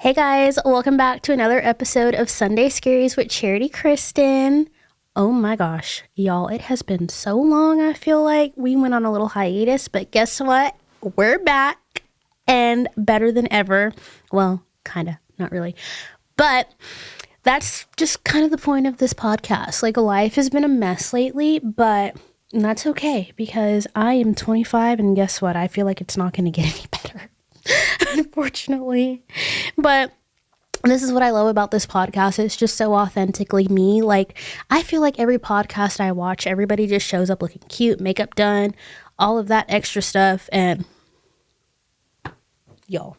Hey guys, welcome back to another episode of Sunday Scaries with Charity Kristen. Oh my gosh, y'all, it has been so long. I feel like we went on a little hiatus, but guess what? We're back and better than ever. Well, kind of, not really. But that's just kind of the point of this podcast. Like, life has been a mess lately, but that's okay because I am 25 and guess what? I feel like it's not going to get any better. Unfortunately. But this is what I love about this podcast. It's just so authentically me. Like, I feel like every podcast I watch, everybody just shows up looking cute, makeup done, all of that extra stuff. And y'all,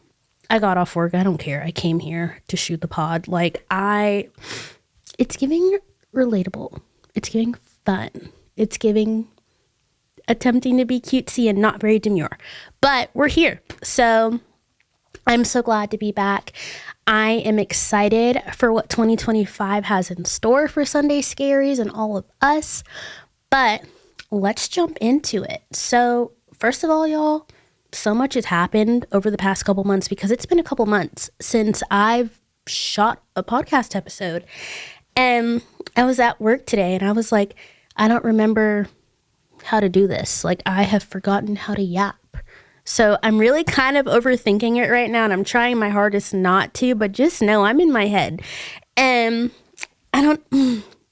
I got off work. I don't care. I came here to shoot the pod. Like, it's giving relatable. It's giving fun. It's giving attempting to be cutesy and not very demure. But we're here. So I'm so glad to be back. I am excited for what 2025 has in store for Sunday Scaries and all of us. But let's jump into it. So first of all, y'all, so much has happened over the past couple months because it's been a couple months since I've shot a podcast episode. And I was at work today and I was like, I don't remember how to do this. Like, I have forgotten how to yap. So I'm really kind of overthinking it right now and I'm trying my hardest not to, but just know I'm in my head. And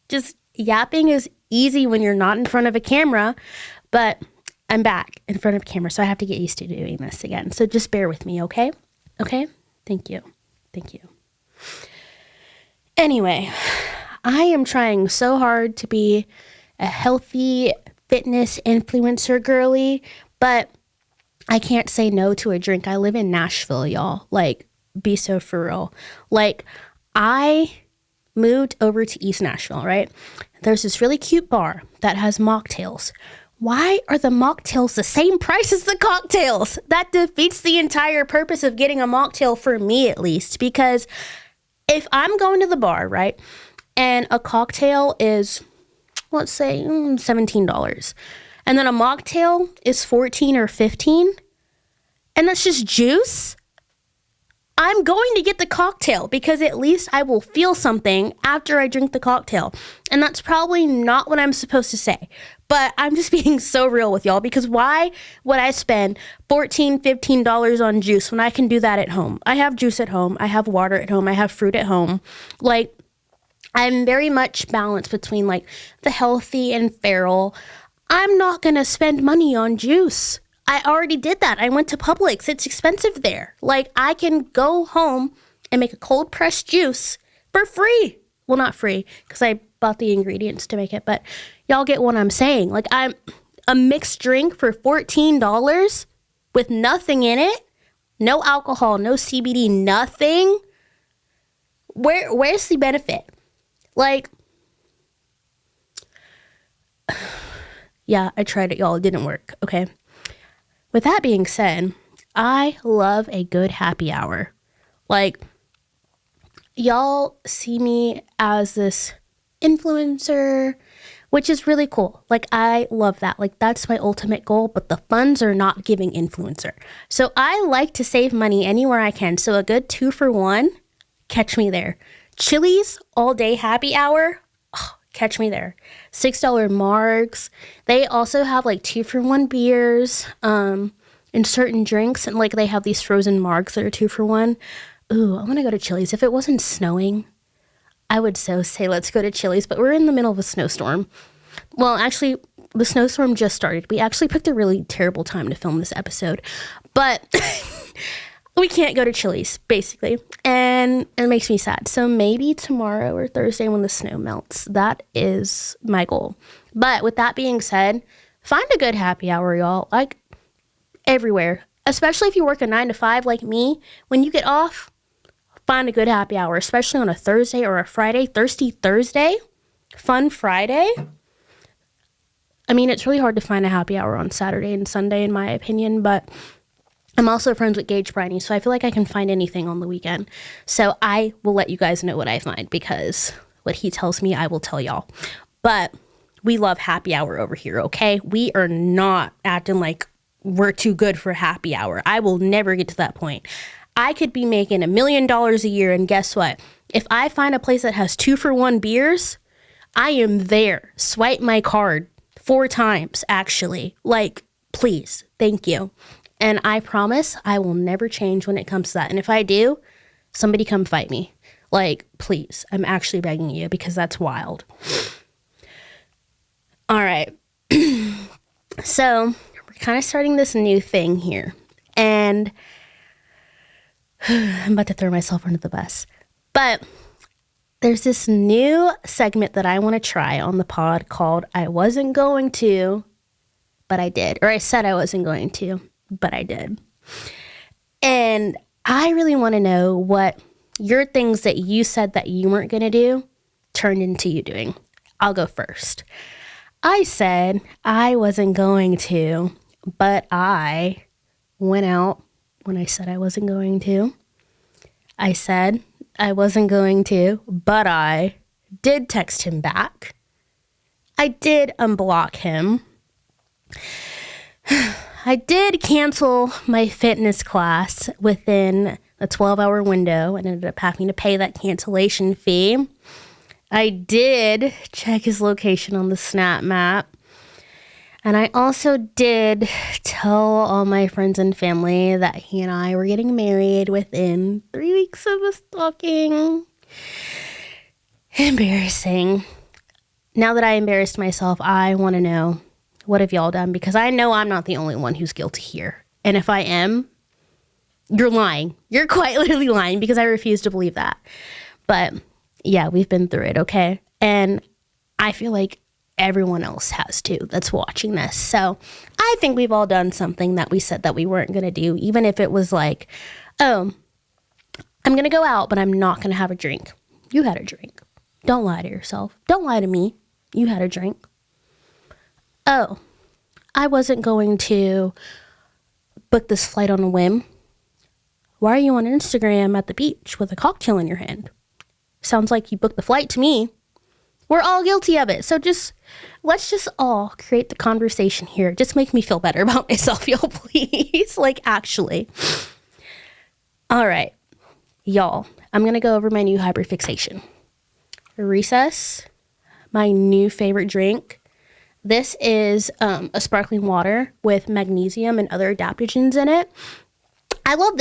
just yapping is easy when you're not in front of a camera, but I'm back in front of camera, so I have to get used to doing this again. So just bear with me, okay? Okay? Thank you. Thank you. Anyway, I am trying so hard to be a healthy fitness influencer girly, but I can't say no to a drink. I live in Nashville, y'all. Like, be so for real. Like, I moved over to East Nashville, right? There's this really cute bar that has mocktails. Why are the mocktails the same price as the cocktails? That defeats the entire purpose of getting a mocktail, for me at least, because if I'm going to the bar, right, and a cocktail is, let's say, $17, and then a mocktail is $14 or $15, and that's just juice, I'm going to get the cocktail because at least I will feel something after I drink the cocktail. And that's probably not what I'm supposed to say, but I'm just being so real with y'all because why would I spend $14, $15 on juice when I can do that at home? I have juice at home. I have water at home. I have fruit at home. Like, I'm very much balanced between like the healthy and feral. I'm not going to spend money on juice. I already did that. I went to Publix. It's expensive there. Like, I can go home and make a cold pressed juice for free. Well, not free because I bought the ingredients to make it, but y'all get what I'm saying. Like, I'm a mixed drink for $14 with nothing in it. No alcohol, no CBD, nothing. Where's the benefit? Like, yeah, I tried it, y'all. It didn't work. Okay. With that being said, I love a good happy hour. Like, y'all see me as this influencer, which is really cool. Like, I love that. Like, that's my ultimate goal, but the funds are not giving influencer. So I like to save money anywhere I can. So a good 2-for-1, catch me there. Chili's all day happy hour, catch me there. $6 margs. They also have like 2-for-1 beers and certain drinks. And like, they have these frozen margs that are 2-for-1. Ooh, I want to go to Chili's. If it wasn't snowing, I would so say let's go to Chili's. But we're in the middle of a snowstorm. Well, actually, the snowstorm just started. We actually picked a really terrible time to film this episode. But we can't go to Chili's, basically. And it makes me sad. So maybe tomorrow or Thursday when the snow melts. That is my goal. But with that being said, find a good happy hour, y'all. Like, everywhere. Especially if you work a 9-to-5 like me. When you get off, find a good happy hour. Especially on a Thursday or a Friday. Thirsty Thursday. Fun Friday. I mean, it's really hard to find a happy hour on Saturday and Sunday, in my opinion. But I'm also friends with Gage Briney, so I feel like I can find anything on the weekend. So I will let you guys know what I find because what he tells me, I will tell y'all. But we love happy hour over here, okay? We are not acting like we're too good for happy hour. I will never get to that point. I could be making $1 million a year, and guess what? If I find a place that has 2-for-1 beers, I am there. Swipe my card 4 times, actually. Like, please, thank you. And I promise I will never change when it comes to that. And if I do, somebody come fight me. Like, please, I'm actually begging you, because that's wild. All right. So we're kind of starting this new thing here. And I'm about to throw myself under the bus. But there's this new segment that I want to try on the pod called I Wasn't Going To, but I Did. Or I said I wasn't going to, but I did. And I really want to know what your things that you said that you weren't going to do turned into you doing. I'll go first. I said I wasn't going to, but I went out when I said I wasn't going to. I said I wasn't going to, but I did text him back. I did unblock him. I did cancel my fitness class within a 12-hour window and ended up having to pay that cancellation fee. I did check his location on the Snap map. And I also did tell all my friends and family that he and I were getting married within 3 weeks of us talking. Embarrassing. Now that I embarrassed myself, I want to know, what have y'all done? Because I know I'm not the only one who's guilty here. And if I am, you're lying. You're quite literally lying, because I refuse to believe that. But yeah, we've been through it, okay? And I feel like everyone else has too that's watching this. So I think we've all done something that we said that we weren't going to do, even if it was like, oh, I'm going to go out, but I'm not going to have a drink. You had a drink. Don't lie to yourself. Don't lie to me. You had a drink. Oh, I wasn't going to book this flight on a whim. Why are you on Instagram at the beach with a cocktail in your hand? Sounds like you booked the flight to me. We're all guilty of it. So let's just all create the conversation here. Just make me feel better about myself, y'all, please. Like, actually. All right, y'all. I'm going to go over my new hyperfixation. Recess, my new favorite drink. This is a sparkling water with magnesium and other adaptogens in it. I love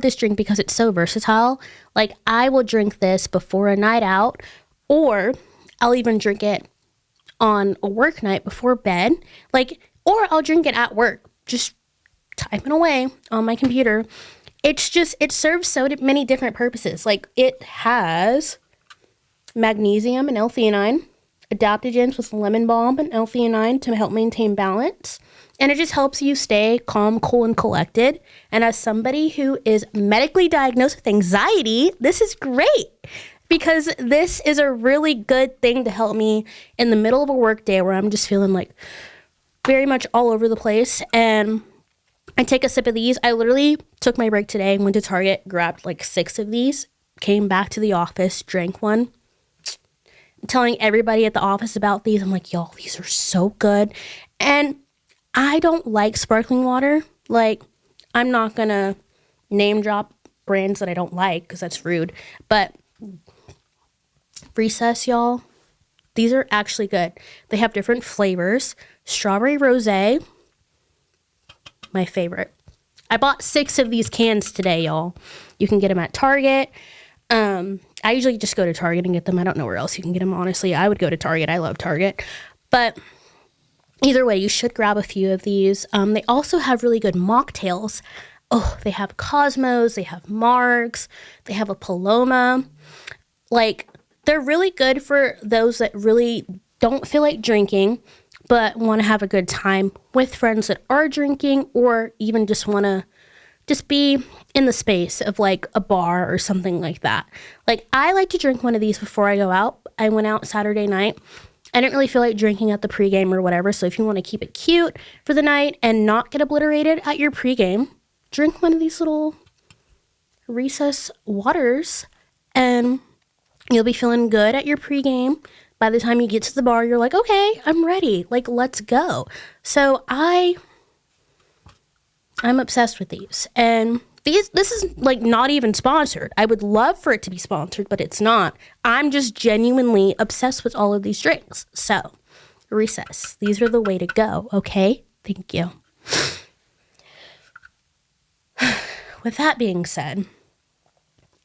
this drink because it's so versatile. Like, I will drink this before a night out, or I'll even drink it on a work night before bed. Or I'll drink it at work, just typing away on my computer. It serves so many different purposes. Like, it has magnesium and L-theanine, adaptogens with lemon balm and L-theanine to help maintain balance. And it just helps you stay calm, cool, and collected. And as somebody who is medically diagnosed with anxiety, this is great, because this is a really good thing to help me in the middle of a work day where I'm just feeling like very much all over the place. And I take a sip of these. I literally took my break today, went to Target, grabbed like 6 of these, came back to the office, drank one. I'm telling everybody at the office about these. I'm like, y'all, these are so good. And I don't like sparkling water. Like, I'm not going to name drop brands that I don't like, because that's rude. But Recess, y'all, these are actually good. They have different flavors. Strawberry rosé, my favorite. I bought 6 of these cans today, y'all. You can get them at Target. I usually just go to Target and get them. I don't know where else you can get them, honestly. I would go to Target. I love Target. But either way, you should grab a few of these. They also have really good mocktails. Oh, they have Cosmos. They have Margs. They have a Paloma. Like, they're really good for those that really don't feel like drinking, but want to have a good time with friends that are drinking, or even just want to just be in the space of like a bar or something like that. Like, I like to drink one of these before I go out. I went out Saturday night. I didn't really feel like drinking at the pregame or whatever. So if you want to keep it cute for the night and not get obliterated at your pregame, drink one of these little Recess waters and you'll be feeling good at your pregame. By the time you get to the bar, you're like, okay, I'm ready. Like, let's go. So I'm obsessed with these. And This is like not even sponsored. I would love for it to be sponsored, but it's not. I'm just genuinely obsessed with all of these drinks. So, Recess, these are the way to go, okay? Thank you. With that being said,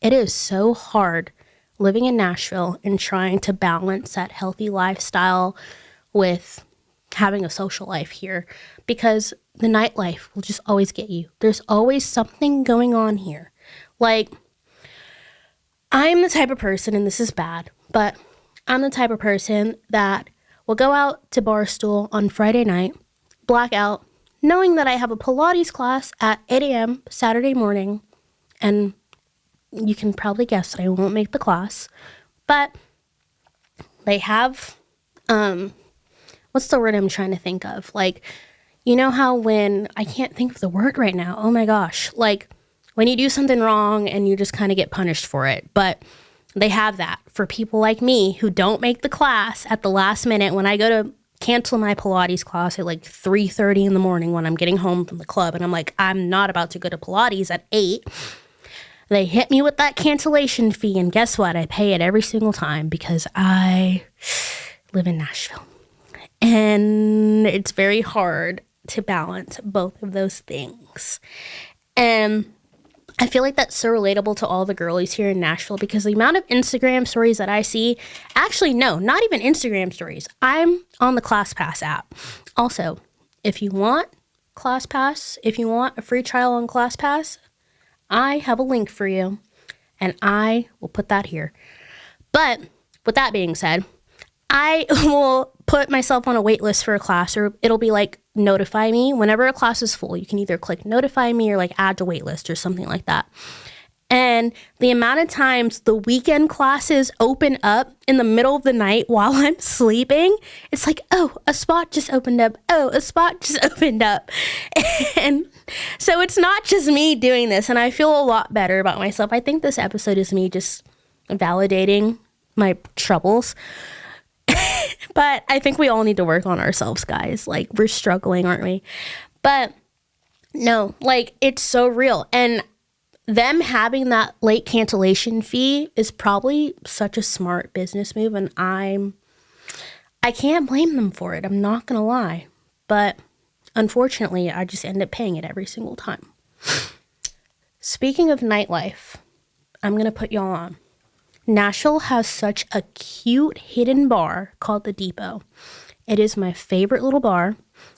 it is so hard living in Nashville and trying to balance that healthy lifestyle with having a social life here, because the nightlife will just always get you. There's always something going on here. Like, I'm the type of person, and this is bad, but I'm the type of person that will go out to Barstool on Friday night, black out, knowing that I have a Pilates class at 8 a.m. Saturday morning, and you can probably guess that I won't make the class, but they have, what's the word I'm trying to think of? Like, you know how when, I can't think of the word right now, oh my gosh, like when you do something wrong and you just kind of get punished for it, but they have that for people like me who don't make the class at the last minute. When I go to cancel my Pilates class at like 3:30 in the morning when I'm getting home from the club, and I'm like, I'm not about to go to Pilates at 8. They hit me with that cancellation fee, and guess what? I pay it every single time because I live in Nashville. And it's very hard to balance both of those things. And I feel like that's so relatable to all the girlies here in Nashville, because the amount of Instagram stories that I see, actually, no, not even Instagram stories. I'm on the ClassPass app. Also, if you want ClassPass, if you want a free trial on ClassPass, I have a link for you, and I will put that here. But with that being said, I will put myself on a wait list for a class, or it'll be like notify me whenever a class is full. You can either click notify me or like add to wait list or something like that. And the amount of times the weekend classes open up in the middle of the night while I'm sleeping, it's like, oh, a spot just opened up. Oh, a spot just opened up. And so it's not just me doing this, and I feel a lot better about myself. I think this episode is me just validating my troubles. But I think we all need to work on ourselves, guys. Like, we're struggling, aren't we? But no, like, it's so real. And them having that late cancellation fee is probably such a smart business move, and I can't blame them for it. I'm not gonna lie. But unfortunately, I just end up paying it every single time. Speaking of nightlife, I'm gonna put y'all on. Nashville has such a cute hidden bar called the Depot. It is my favorite little bar.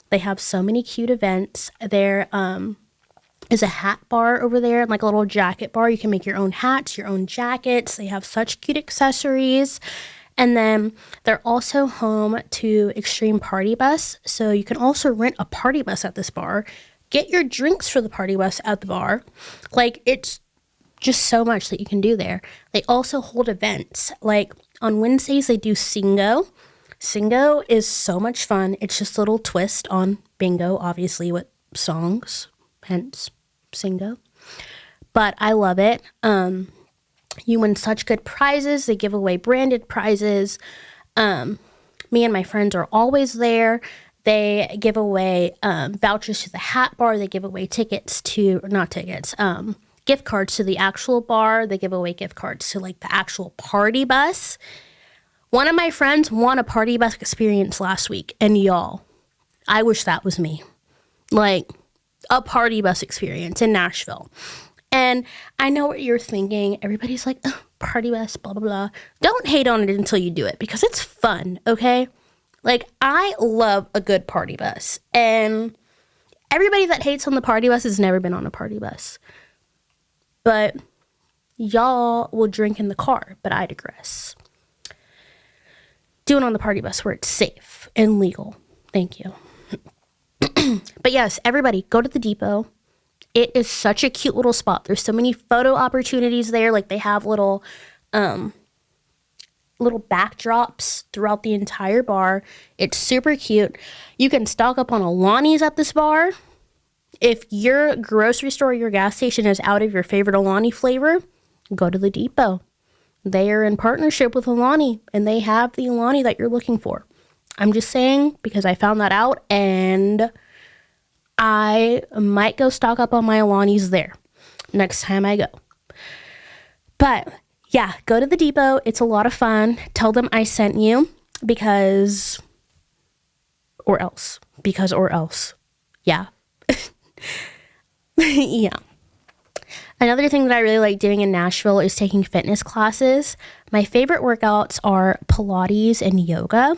They have so many cute events. There is a hat bar over there, like a little jacket bar. You can make your own hats, your own jackets. They have such cute accessories. And then they're also home to Extreme Party Bus. So you can also rent a party bus at this bar. Get your drinks for the party bus at the bar. Like, it's just so much that you can do there. They also hold events. Like, on Wednesdays, they do Singo. Singo is so much fun. It's just a little twist on bingo, obviously, with songs, hence Singo. But I love it. You win such good prizes. They give away branded prizes. Me and my friends are always there. They give away vouchers to the hat bar. They give away tickets to, or not tickets, gift cards to the actual bar. They give away gift cards to like the actual party bus. One of my friends won a party bus experience last week, and y'all, I wish that was me. Like, a party bus experience in Nashville. And I know what you're thinking. Everybody's like, oh, party bus, blah, blah, blah. Don't hate on it until you do it, because it's fun, okay? Like, I love a good party bus. And everybody that hates on the party bus has never been on a party bus. But y'all will drink in the car, but I digress. Do it on the party bus where it's safe and legal. Thank you. But yes, everybody, go to the Depot. It is such a cute little spot. There's so many photo opportunities there. Like, they have little backdrops throughout the entire bar. It's super cute. You can stock up on Alani's at this bar. If your grocery store or your gas station is out of your favorite Alani flavor, go to the Depot. They are in partnership with Alani, and they have the Alani that you're looking for. I'm just saying, because I found that out, and I might go stock up on my Alani's there. next time I go. But yeah, go to the depot. It's a lot of fun. Tell them I sent you because or else. Yeah. Yeah. Another thing that I really like doing in Nashville is taking fitness classes. My favorite workouts are Pilates and yoga.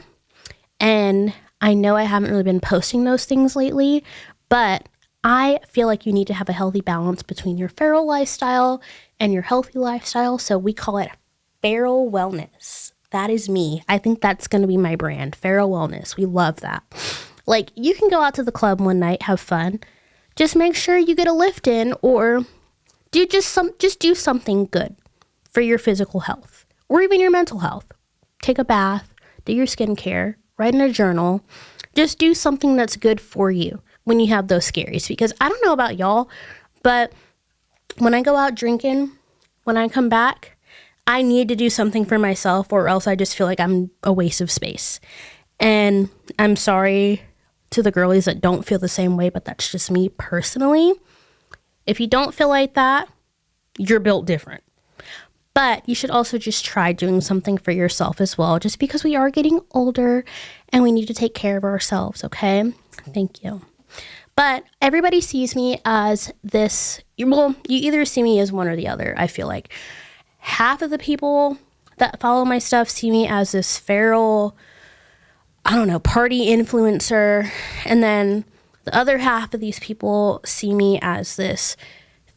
And I know I haven't really been posting those things lately, but I feel like you need to have a healthy balance between your feral lifestyle and your healthy lifestyle. So we call it feral wellness. That is me. I think that's going to be my brand, feral wellness. We love that. Like, you can go out to the club one night, have fun. Just make sure you get a lift in, or do do something good for your physical health or even your mental health. Take a bath, do your skincare, write in a journal. Just do something that's good for you when you have those scaries. Because I don't know about y'all, but when I go out drinking, when I come back, I need to do something for myself, or else I just feel like I'm a waste of space. And I'm sorry to the girlies that don't feel the same way, but that's just me personally. If you don't feel like that, you're built different. But you should also just try doing something for yourself as well, just because we are getting older and we need to take care of ourselves, okay? Thank you. But everybody sees me as this, well, you either see me as one or the other, I feel like. Half of the people that follow my stuff see me as this feral, party influencer. And then the other half of these people see me as this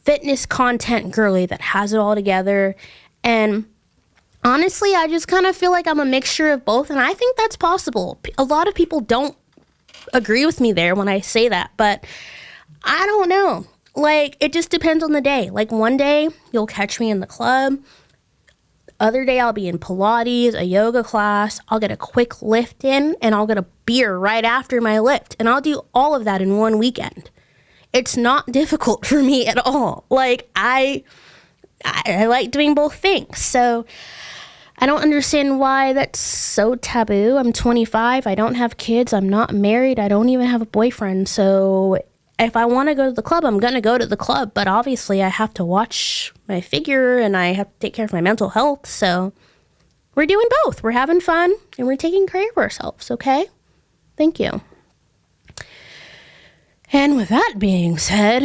fitness content girly that has it all together. And honestly, I just kind of feel like I'm a mixture of both. And I think that's possible. A lot of people don't agree with me there when I say that, but I don't know. Like, it just depends on the day. Like, one day you'll catch me in the club. Other day I'll be in Pilates, a yoga class. I'll get a quick lift in, and I'll get a beer right after my lift. And I'll do all of that in one weekend. It's not difficult for me at all. Like, I like doing both things. So I don't understand why that's so taboo. I'm 25. I don't have kids. I'm not married. I don't even have a boyfriend. So if I want to go to the club, I'm going to go to the club. But obviously I have to watch my figure and I have to take care of my mental health. So we're doing both. We're having fun and we're taking care of ourselves. Okay? Thank you. And with that being said,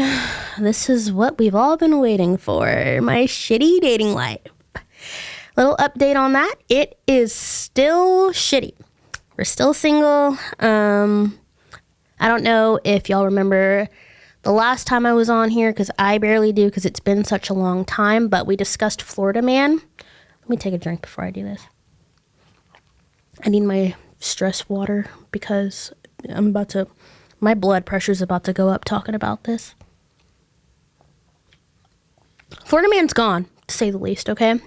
this is what we've all been waiting for. My shitty dating life. Little update on that. It is still shitty. We're still single. I don't know if y'all remember the last time I was on here, because I barely do, because it's been such a long time, but we discussed Florida Man. Let me take a drink before I do this. I need my stress water because my blood pressure's about to go up talking about this. Florida Man's gone, to say the least, okay?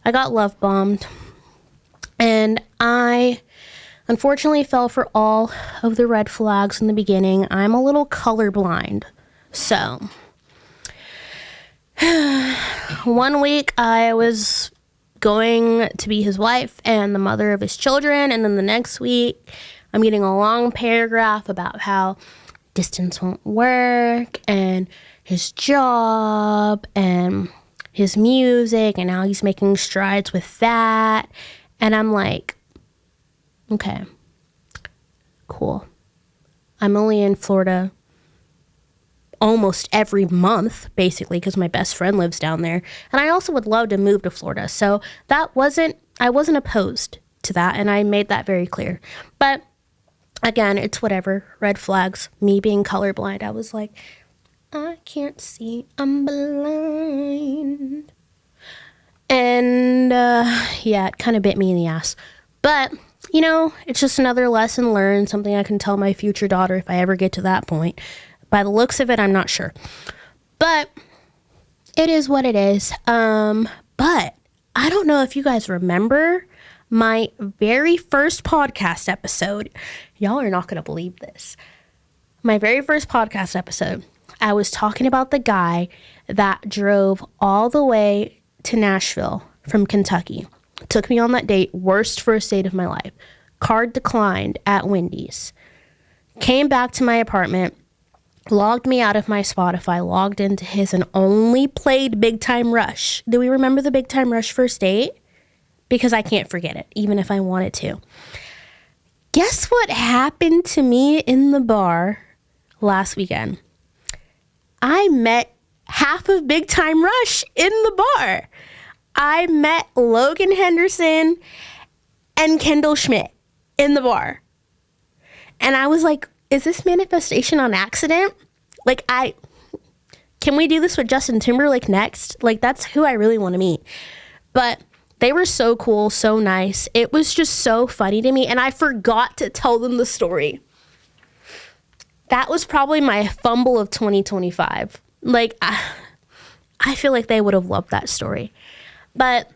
I got love bombed, and I unfortunately fell for all of the red flags in the beginning. I'm a little colorblind. So, one week I was going to be his wife and the mother of his children, and then the next week I'm getting a long paragraph about how distance won't work, and his job, and his music, and now he's making strides with that. And I'm like, okay, cool. I'm only in Florida almost every month, basically, because my best friend lives down there. And I also would love to move to Florida. So I wasn't opposed to that, and I made that very clear. But again, it's whatever. Red flags. Me being colorblind, I was like, I can't see, I'm blind. And yeah, it kind of bit me in the ass. But it's just another lesson learned, something I can tell my future daughter if I ever get to that point. By the looks of it, I'm not sure. But it is what it is. But I don't know if you guys remember my very first podcast episode. Y'all are not going to believe this. My very first podcast episode, I was talking about the guy that drove all the way to Nashville from Kentucky. Took me on that date, worst first date of my life. Card declined at Wendy's. Came back to my apartment, logged me out of my Spotify, logged into his, and only played Big Time Rush. Do we remember the Big Time Rush first date? Because I can't forget it, even if I wanted to. Guess what happened to me in the bar last weekend? I met half of Big Time Rush in the bar. I met Logan Henderson and Kendall Schmidt in the bar. And I was like, is this manifestation on accident? Like, can we do this with Justin Timberlake next? Like, that's who I really want to meet. But they were so cool, so nice. It was just so funny to me. And I forgot to tell them the story. That was probably my fumble of 2025. Like, I feel like they would have loved that story. But,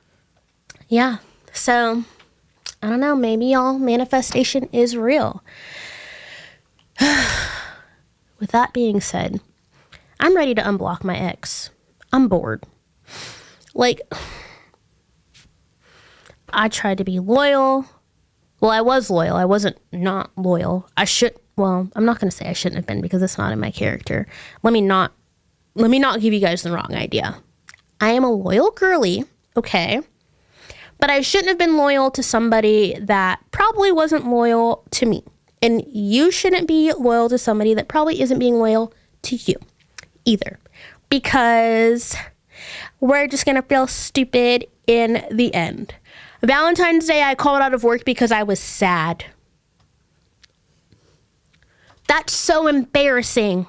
yeah. So, I don't know. Maybe y'all, manifestation is real. With that being said, I'm ready to unblock my ex. I'm bored. Like, I tried to be loyal. Well, I was loyal. I wasn't not loyal. I'm not going to say I shouldn't have been because it's not in my character. Let me not give you guys the wrong idea. I am a loyal girly, okay? But I shouldn't have been loyal to somebody that probably wasn't loyal to me. And you shouldn't be loyal to somebody that probably isn't being loyal to you either. Because we're just going to feel stupid in the end. Valentine's Day, I called out of work because I was sad. That's so embarrassing.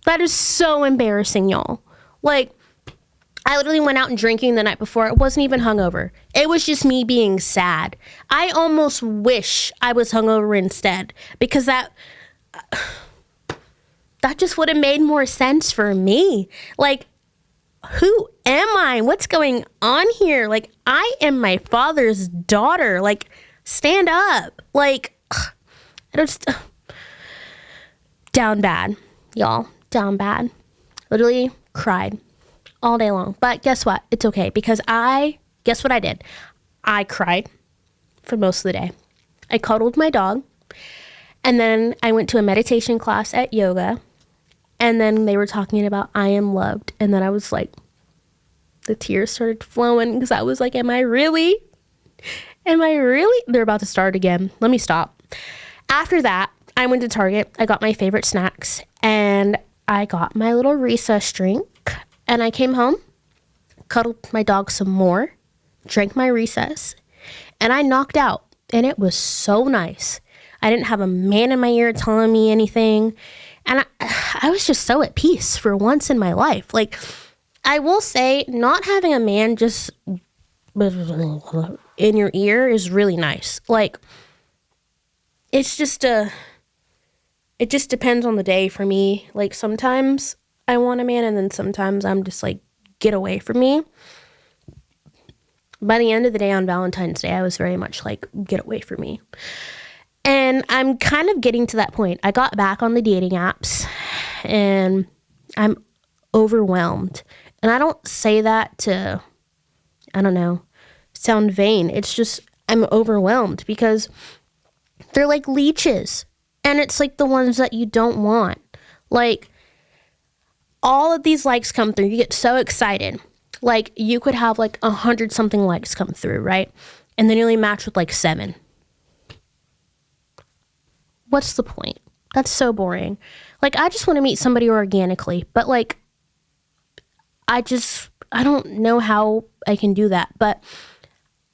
That is so embarrassing, y'all. Like, I literally went out and drinking the night before. It wasn't even hungover. It was just me being sad. I almost wish I was hungover instead because that just would have made more sense for me. Like, who am I? What's going on here? Like, I am my father's daughter. Like, stand up. Like, I just down bad, y'all. Down bad. Literally cried all day long. But guess what? It's okay because guess what I did? I cried for most of the day. I cuddled my dog. And then I went to a meditation class at yoga. And then they were talking about I am loved. And then I was like, the tears started flowing because I was like, am I really? They're about to start again. Let me stop. After that, I went to Target. I got my favorite snacks. And I got my little recess drink. And I came home, cuddled my dog some more, drank my recess, and I knocked out. And it was so nice. I didn't have a man in my ear telling me anything. And I was just so at peace for once in my life. Like, I will say, not having a man just in your ear is really nice. Like, it just depends on the day for me. Like, sometimes I want a man, and then sometimes I'm just like, get away from me. By the end of the day on Valentine's Day, I was very much like, get away from me. And I'm kind of getting to that point. I got back on the dating apps, and I'm overwhelmed. And I don't say that to, I don't know, sound vain. It's just, I'm overwhelmed because they're like leeches. And it's like the ones that you don't want. Like, all of these likes come through. You get so excited. Like, you could have like 100 something likes come through, right? And then you only match with like 7. What's the point? That's so boring. Like, I just want to meet somebody organically. But like, I don't know how I can do that. But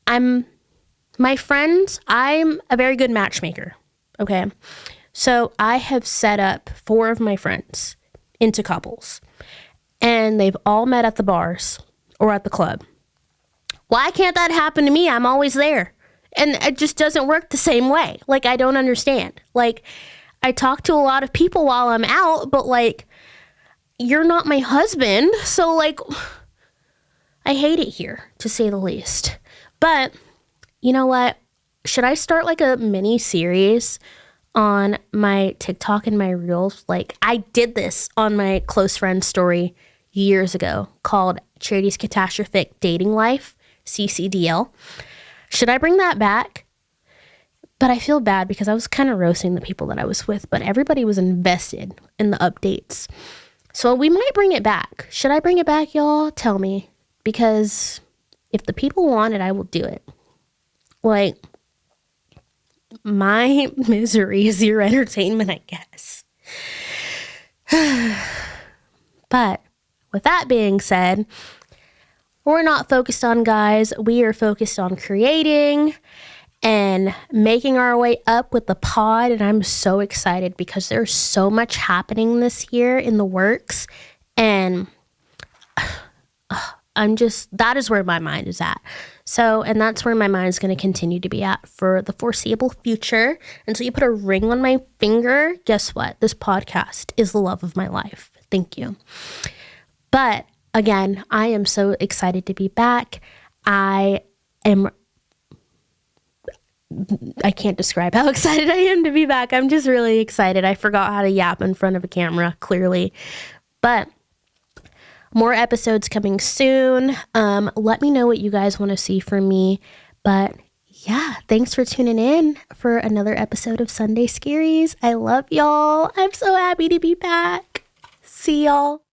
my friends, I'm a very good matchmaker. Okay. So I have set up 4 of my friends into couples, and they've all met at the bars or at the club. Why can't that happen to me? I'm always there. And it just doesn't work the same way. Like, I don't understand. Like, I talk to a lot of people while I'm out, but like, you're not my husband. So like, I hate it here, to say the least. But you know what? Should I start like a mini series on my TikTok and my Reels? Like, I did this on my close friend story years ago called Charity's Catastrophic Dating Life, CCDL. Should I bring that back? But I feel bad because I was kind of roasting the people that I was with, but everybody was invested in the updates. So we might bring it back. Should I bring it back, y'all? Tell me. Because if the people want it, I will do it. Like, my misery is your entertainment, I guess. But with that being said, we're not focused on guys. We are focused on creating and making our way up with the pod. And I'm so excited because there's so much happening this year in the works. And that is where my mind is at. So, and that's where my mind is going to continue to be at for the foreseeable future. Until you put a ring on my finger, guess what? This podcast is the love of my life. Thank you. But again, I am so excited to be back. I can't describe how excited I am to be back. I'm just really excited. I forgot how to yap in front of a camera, clearly. But more episodes coming soon. Let me know what you guys want to see from me. But yeah, thanks for tuning in for another episode of Sunday Scaries. I love y'all. I'm so happy to be back. See y'all.